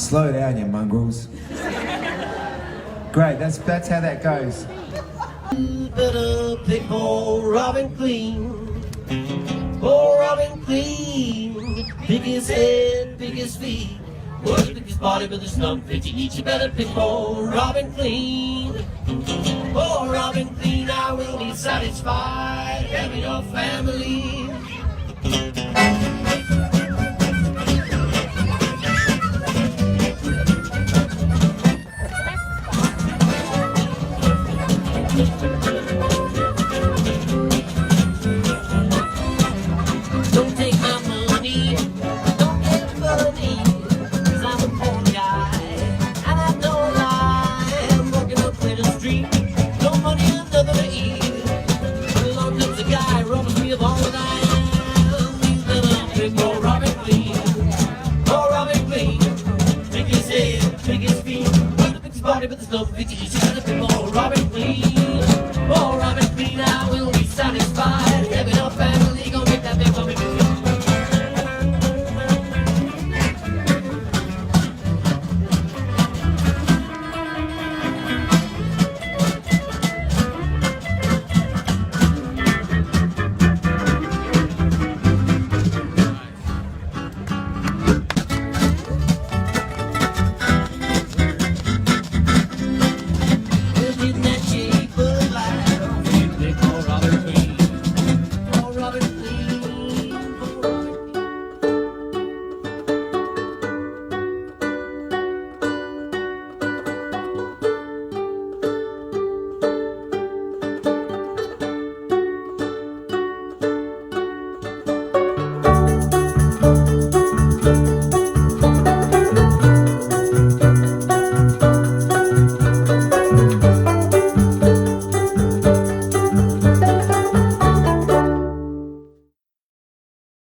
Slow down, you mongrels. Great, that's how that goes. Better pick poor Robin clean. Poor Robin clean. Pick his head, pick his feet. Work his body with a snub fit. You better pick poor Robin clean. Poor Robin clean, I will be satisfied. Having your family.